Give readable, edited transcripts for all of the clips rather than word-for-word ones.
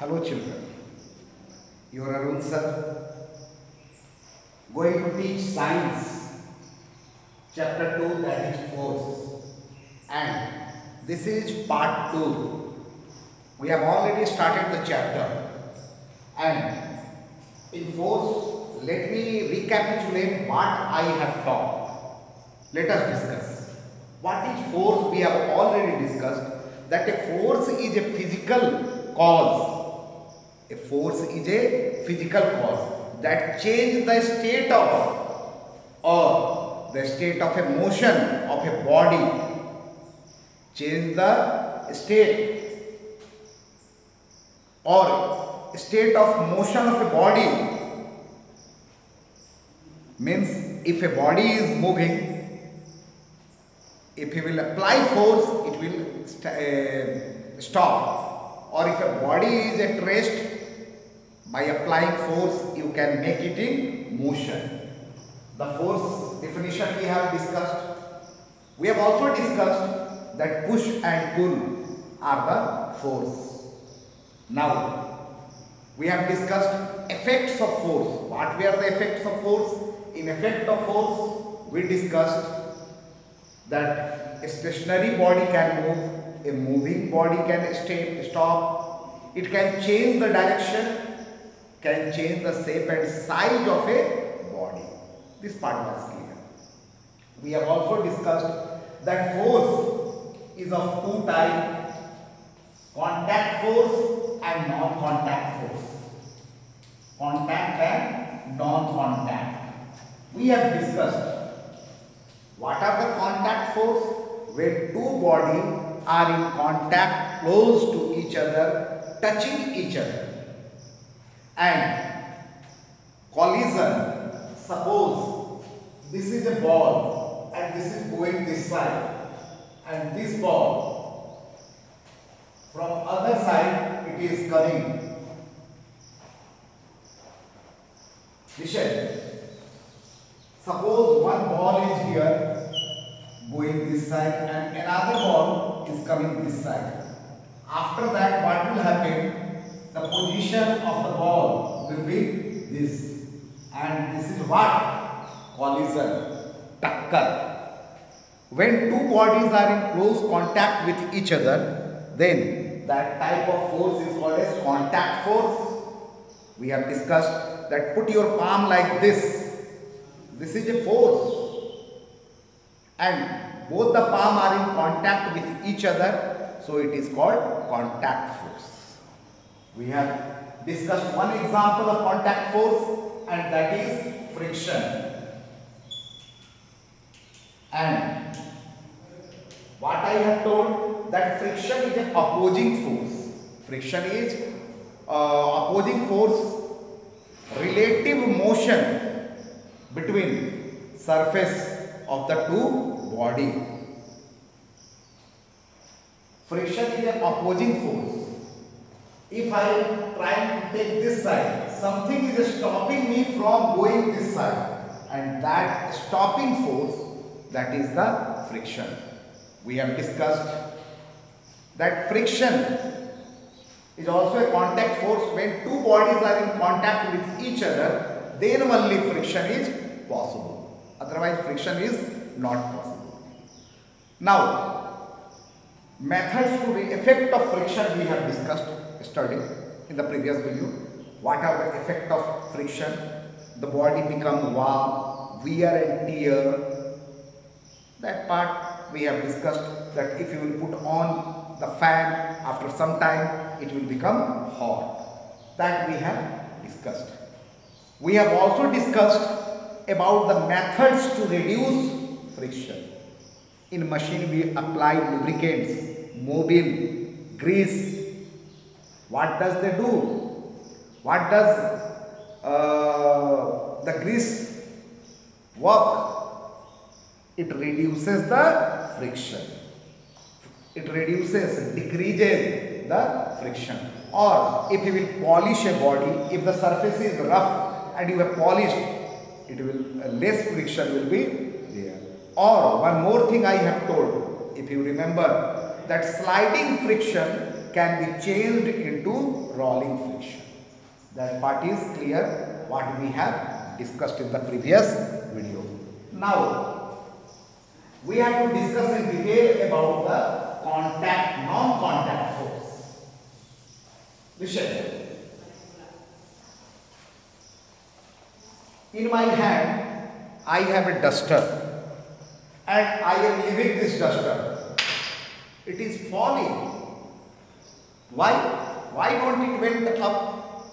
Hello children, your Arun sir going to teach science chapter 2, that is force, and this is part 2. We have already started the chapter, and in force let me recapitulate what I have taught. Let us discuss. What is force? We have already discussed that a force is a physical cause. A force is a physical cause that changes the state of or the state of a motion of a body. Change the state or state of motion of a body means if a body is moving, if you will apply force, it will stop, or if a body is at rest, by applying force you can make it in motion. The force definition we have discussed. We have also discussed that push and pull are the force. Now we have discussed effects of force. What were the effects of force? In effect of force we discussed that a stationary body can move, a moving body can stop, it can change the direction, can change the shape and size of a body. This part was clear. We have also discussed that force is of two types: contact force and non-contact force. Contact and non-contact. We have discussed what are the contact force. When two bodies are in contact close to each other, touching each other, and collision. Suppose this is a ball and this is going this side, and this ball from other side it is coming this way. Suppose one ball is here going this side and another ball is coming this side. After that, what will happen? The position of the ball will be this, and this is what? Collision, takkar. When two bodies are in close contact with each other, then that type of force is called as contact force. We have discussed that put your palm like this. This is a force, and both the palm are in contact with each other, so it is called contact force. We have discussed one example of contact force, and that is friction. And what I have told, that friction is an opposing force. Friction is opposing force, relative motion between surface of the two body. Friction is an opposing force. If I am trying to take this side, something is stopping me from going this side, and that stopping force, that is the friction. We have discussed that friction is also a contact force. When two bodies are in contact with each other, then only friction is possible. Otherwise friction is not possible. Now, methods to the effect of friction we have discussed studied in the previous video. What are the effect of friction? The body become warm, wear and tear. That part we have discussed, that if you will put on the fan, after some time it will become hot. That we have discussed. We have also discussed about the methods to reduce friction. In machine we apply lubricants, mobile, grease. What does they do? What does the grease work? It reduces the friction. It reduces, decreases the friction. Or if you will polish a body, if the surface is rough and you have polished, it will less friction will be there. Or one more thing I have told, if you remember, that sliding friction can be changed into rolling friction. That part is clear what we have discussed in the previous video. Now, we have to discuss in detail about the contact, non-contact force. Listen. In my hand, I have a duster and I am leaving this duster. It is falling. Why? Why don't it went up?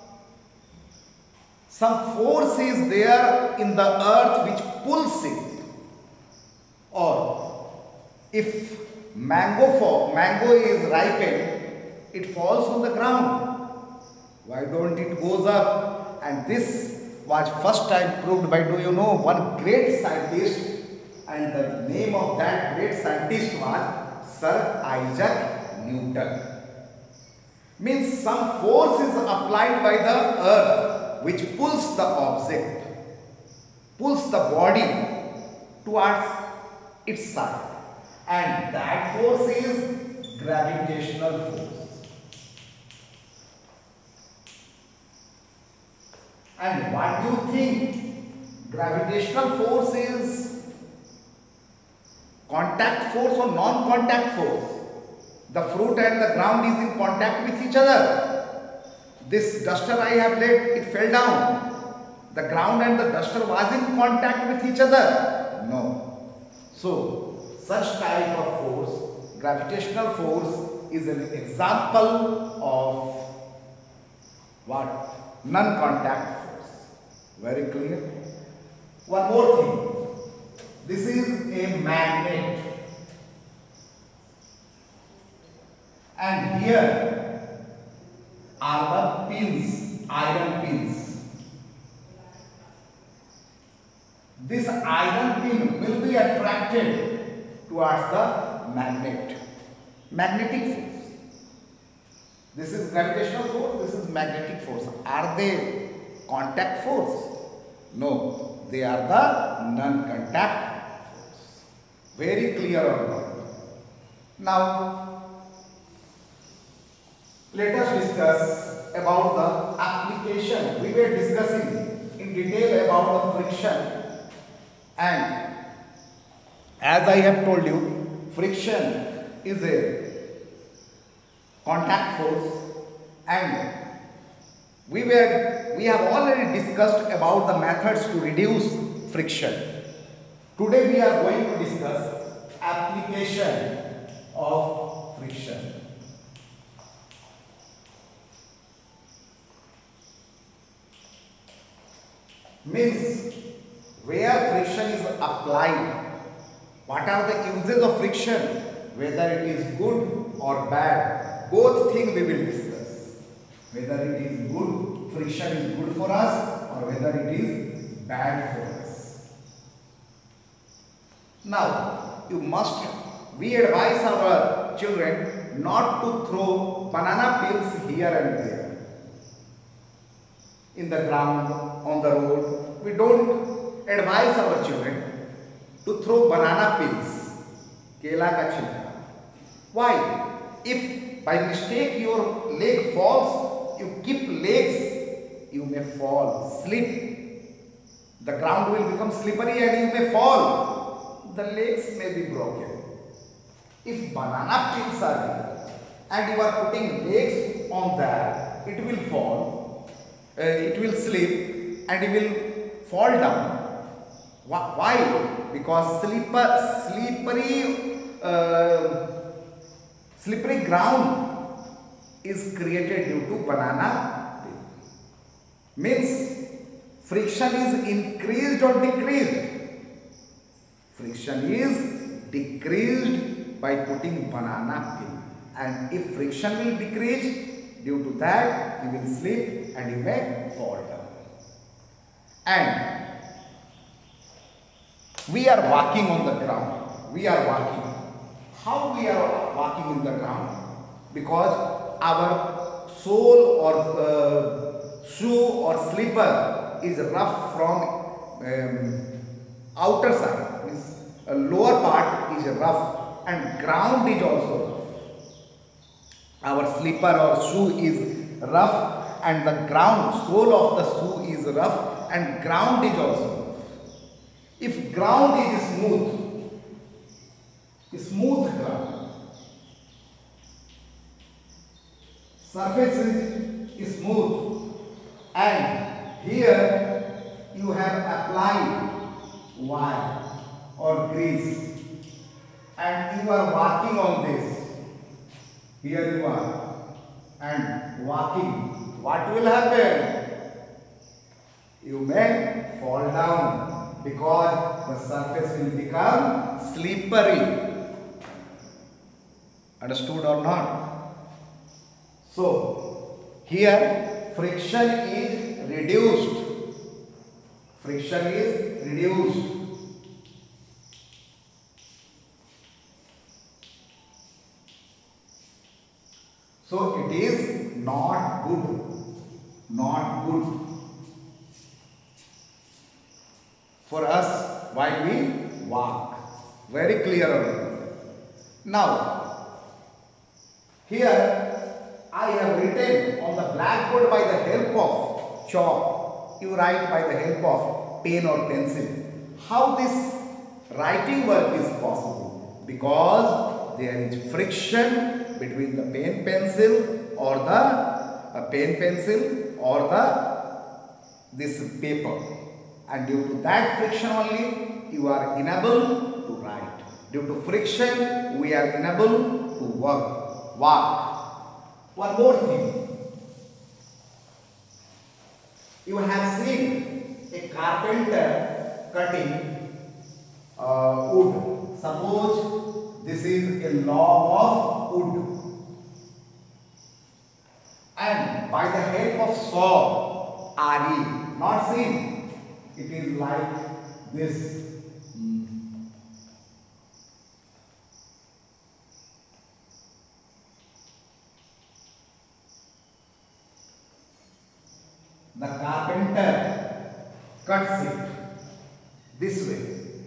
Some force is there in the earth which pulls it. Or if mango is ripened, it falls on the ground. Why don't it goes up? And this was first time proved by, do you know, one great scientist, and the name of that great scientist was Sir Isaac Newton. Means some force is applied by the earth which pulls the object, pulls the body towards its side, and that force is gravitational force. And what do you think? Gravitational force is contact force or non-contact force? The fruit and the ground is in contact with each other. This duster I have laid, it fell down. The ground and the duster was in contact with each other. No. So, such type of force, gravitational force, is an example of what? Non-contact force. Very clear? One more thing. This is a magnet. And here are the pins, iron pins. This iron pin will be attracted towards the magnet. Magnetic force. This is gravitational force, this is magnetic force. Are they contact force? No, they are the non-contact force. Very clear or not? Now, let us discuss about the application. We were discussing in detail about the friction, and as I have told you, friction is a contact force, and we have already discussed about the methods to reduce friction. Today we are going to discuss application of friction. Means where friction is applied, what are the uses of friction, whether it is good or bad, both things we will discuss. Whether it is good, friction is good for us, or whether it is bad for us. Now, we advise our children not to throw banana peels here and there. In the ground, on the road, we don't advise our children to throw banana peels, kela ka chilka. Why? If by mistake your leg falls, you keep legs, you may fall, slip. The ground will become slippery and you may fall. The legs may be broken. If banana peels are there and you are putting legs on that, it will fall, it will slip and it will fall down. Why? Because slippery ground is created due to banana peel. Means friction is increased or decreased? Friction is decreased by putting banana peel. And if friction will decrease, due to that you will slip and you may fall down. And we are walking on the ground. We are walking. How we are walking in the ground? Because our sole or shoe or slipper is rough from outer side, means a lower part is rough and ground is also rough. our slipper or shoe is rough and the ground, sole of the shoe is rough and ground is also rough. If ground is smooth ground, surface is smooth, and here you have applied wire or grease and you are walking on this. Here you are and walking. What will happen? You may fall down because the surface will become slippery. Understood or not? So, here friction is reduced. Friction is reduced. So, it is not good for us while we walk. Very clear. Now, here I have written on the blackboard by the help of chalk. You write by the help of pen or pencil. How this writing work is possible? Because there is friction between the pen pencil or this paper, and due to that friction only you are enabled to write. Due to friction we are enabled to walk. One more thing, you have seen a carpenter cutting wood. Suppose this is a log of wood, and by the help of saw, RE, not seen, it is like this. The carpenter cuts it this way.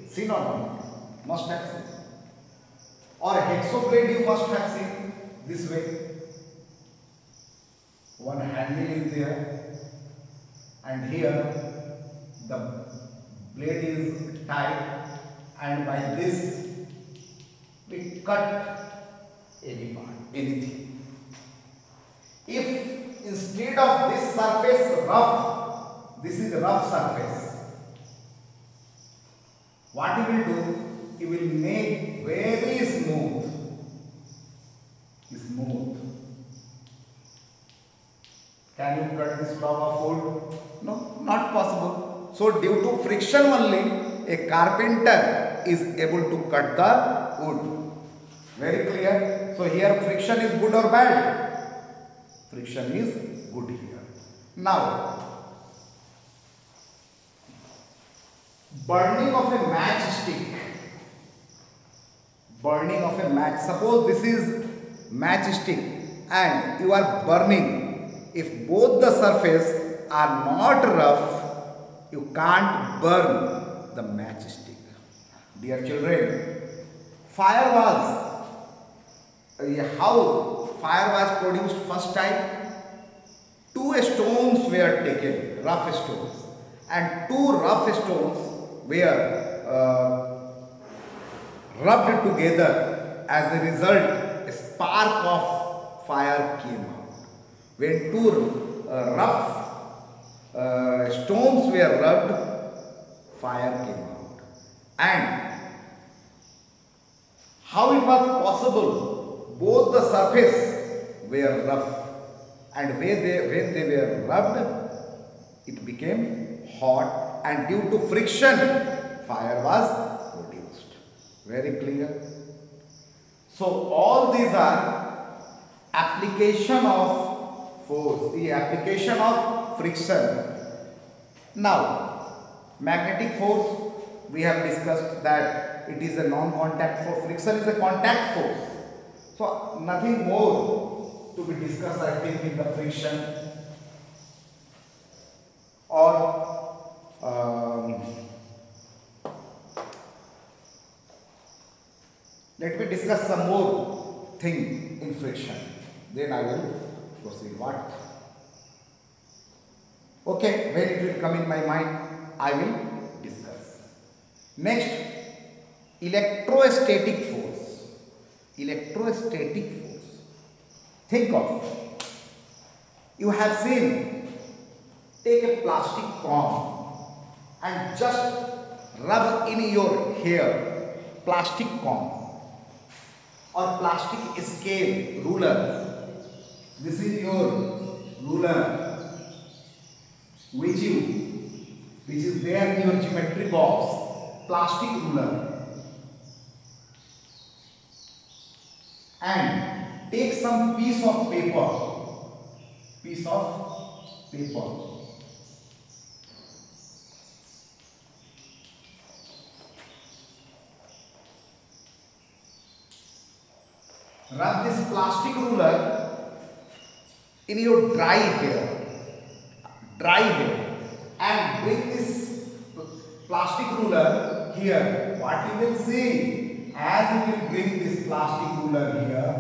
Seen or not? Must have seen. Or a hacksaw blade you must have seen this way. One handle is there, and here the blade is tight, and by this we cut any part, anything. If instead of this surface rough, this is rough surface, what he will do? He will make very smooth. Can you cut this log of wood? No, not possible. So due to friction only, a carpenter is able to cut the wood. Very clear. So here friction is good or bad? Friction is good here. Now, burning of a matchstick. Burning of a match. Suppose this is matchstick and you are burning. If both the surface are not rough, you can't burn the matchstick. Dear children, how fire was produced first time? 2 stones were taken, rough stones, and 2 rough stones were rubbed together. As a result, a spark of fire came out. When 2 rough stones were rubbed, fire came out. And how it was possible? Both the surface were rough, and when they were rubbed, it became hot, and due to friction, fire was produced. Very clear? So all these are application of force, the application of friction. Now, magnetic force, we have discussed that it is a non-contact force. Friction is a contact force. So nothing more to be discussed, I think, in the friction. Or let me discuss some more thing in friction. Then I will proceed. What? Okay, when it will come in my mind, I will discuss. Next, electrostatic force. Electrostatic force. Think of, you have seen, take a plastic comb and just rub in your hair plastic comb or plastic scale ruler. This is your ruler which is there in your geometry box, plastic ruler, and take some piece of paper, rub this plastic ruler in your dry hair, and bring this plastic ruler here. What you will see, as you will bring this plastic ruler here,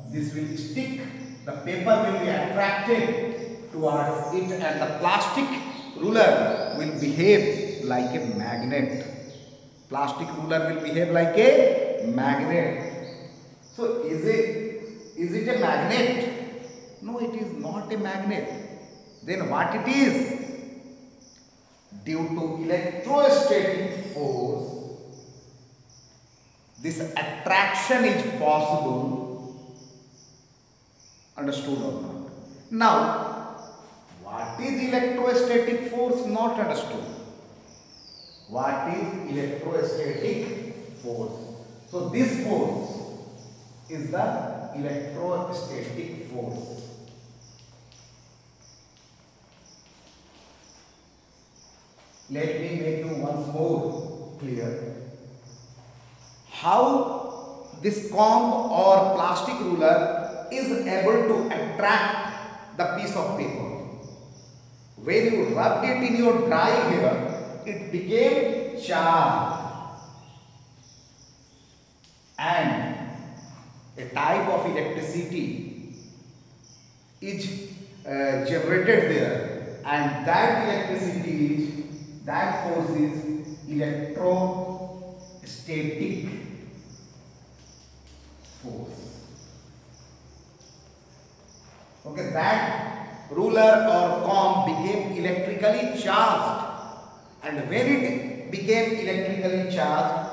this will stick, the paper will be attracted towards it, and the plastic ruler will behave like a magnet. Plastic ruler will behave like a magnet. So is it a magnet? No, it is not a magnet. Then what it is? Due to electrostatic force, this attraction is possible. Understood or not? Now, what is electrostatic force? Not understood. What is electrostatic force? So this force is the electrostatic force. Let me make you once more clear how this comb or plastic ruler is able to attract the piece of paper. When you rubbed it in your dry hair, it became charged, and a type of electricity is generated there, and that electricity is, that force is electrostatic force. Okay, that ruler or comb became electrically charged, and when it became electrically charged,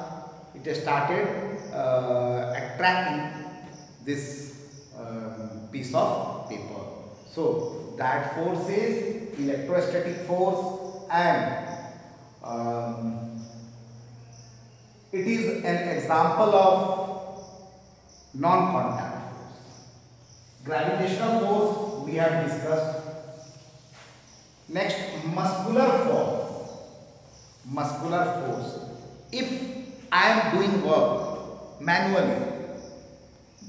it started attracting this piece of paper. So that force is electrostatic force, and it is an example of non-contact force. Gravitational force we have discussed. Next, muscular force. Muscular force. If I am doing work manually,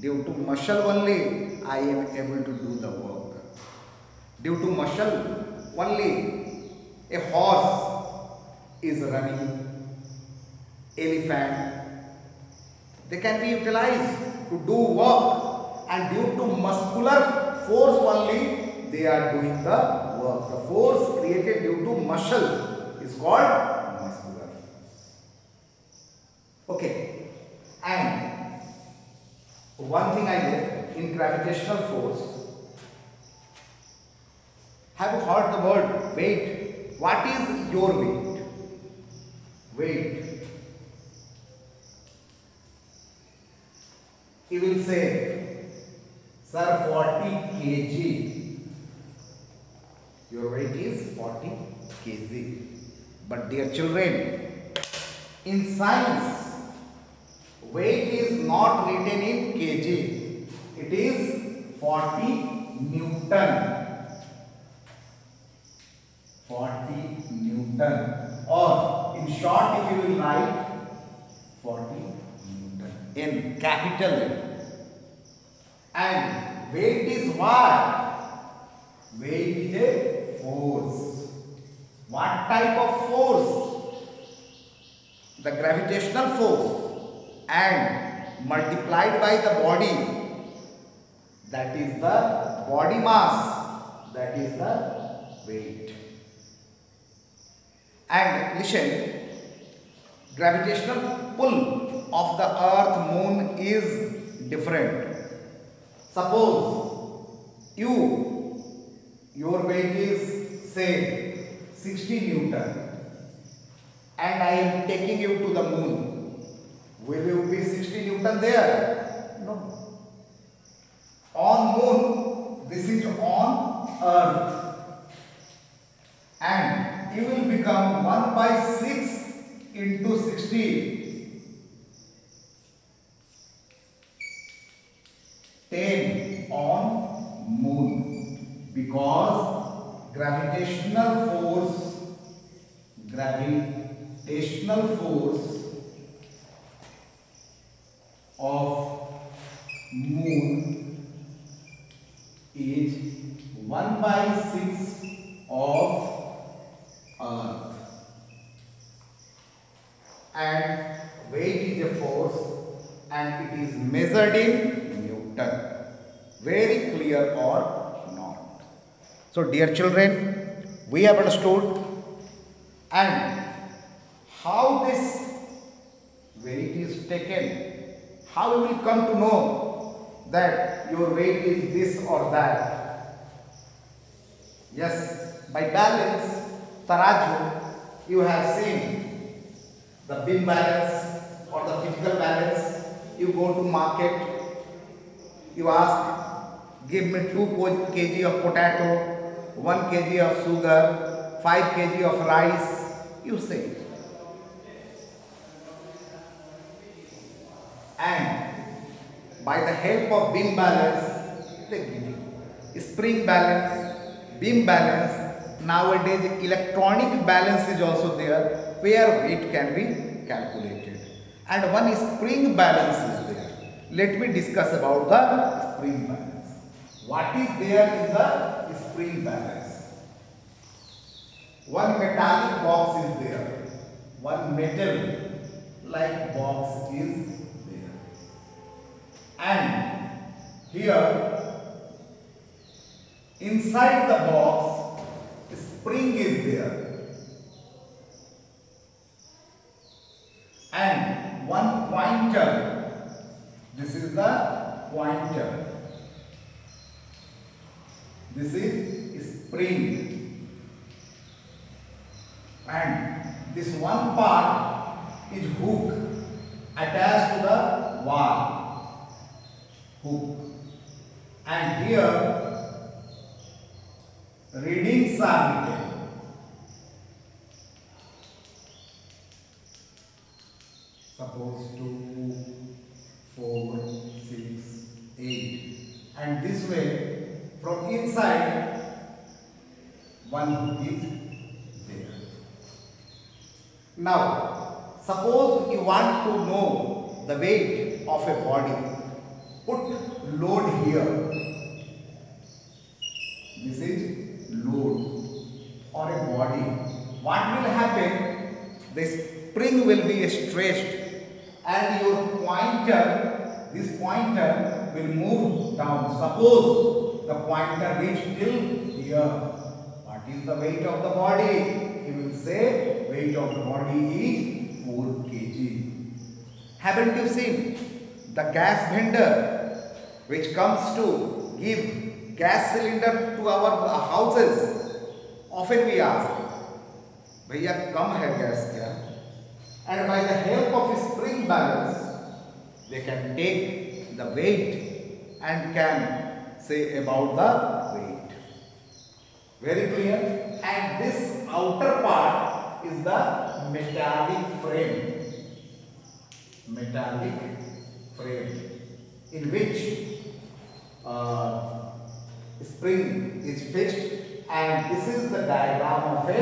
due to muscle only I am able to do the work. Due to muscle only a horse is running, elephant, they can be utilized to do work, and due to muscular force only they are doing the work. The force created due to muscle is called muscular force. Okay, and one thing I did in gravitational force, have you heard the word weight? What is your weight? Weight. He will say, sir, 40 kg. Your weight is 40 kg. But dear children, in science, weight is not written in kg. It is 40 Newton. 40 Newton. Or in short, if you will write 40 Newton in capital letter. And weight is what? Weight is a force. What type of force? The gravitational force, and multiplied by the body. That is the body mass. That is the weight. And listen, gravitational pull of the earth moon is different. Suppose your weight is say 60 Newton and I am taking you to the moon. Will you be 60 Newton there? No. On moon, this is on earth, and you will become 1 by 6 into 60, 10 on moon, because gravitational force of moon is 1 by 6 of earth, and weight is a force and it is measured in Newton. Very clear or not? So dear children, we have understood and how this weight is taken, how you will come to know that your weight is this or that. Yes, by balance, taraju, you have seen the beam balance or the physical balance. You go to market, you ask, give me 2 kg of potato, 1 kg of sugar, 5 kg of rice, you say. And by the help of beam balance, they give you spring balance, beam balance. Nowadays, electronic balance is also there, where weight can be calculated. And one spring balance is there. Let me discuss about the spring balance. What is there in the spring balance? One metallic box is there. One metal like box is there. And here inside the box spring is there. And one pointer, this is the pointer, this is spring, and this one part is hook attached to the wall, hook, and here readings are written. Suppose 2, 4, 6, 8, and this way from inside one hook is there. Now suppose you want to know the weight of a body, put load here. This is load or a body. What will happen? The spring will be stretched and your pointer, this pointer will move down. Suppose the pointer reaches till here. What is the weight of the body? He will say weight of the body is 4 kg. Haven't you seen the gas vendor which comes to give gas cylinder to our houses? Often we ask, भैया कम है gas क्या? And by the help of spring balance, they can take the weight and can say about the weight. Very clear? And this outer part is the metallic frame. Metallic frame in which spring is fixed, and this is the diagram of a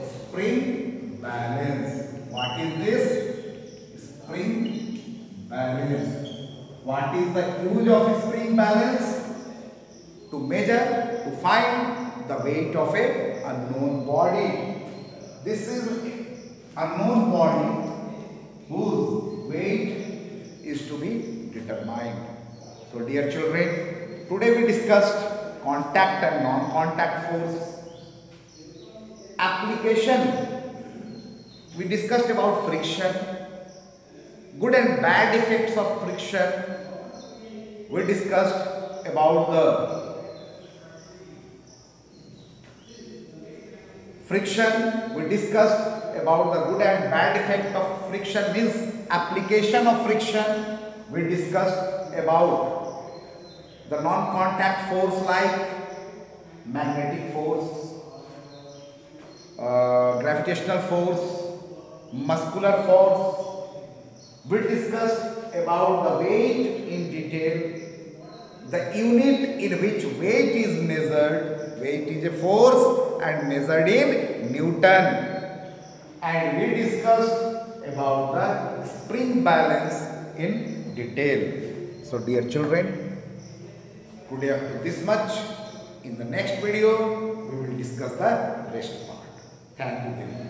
spring balance. What is this? Spring balance. What is the use of spring balance? To measure, to find the weight of a unknown body. This is unknown body whose weight is to be determined. So dear children, Today we discussed contact and non-contact force. Application, we discussed about friction, good and bad effects of friction. We discussed about the friction. We discussed about the good and bad effect of friction, means application of friction. We discussed about the non-contact force like magnetic force, gravitational force, muscular force. We discussed about the weight in detail, the unit in which weight is measured. Weight is a force and measured in Newton. And we discussed about the spring balance in detail. So dear children, today up to this much. In the next video, we will discuss the rest part. Thank you very much.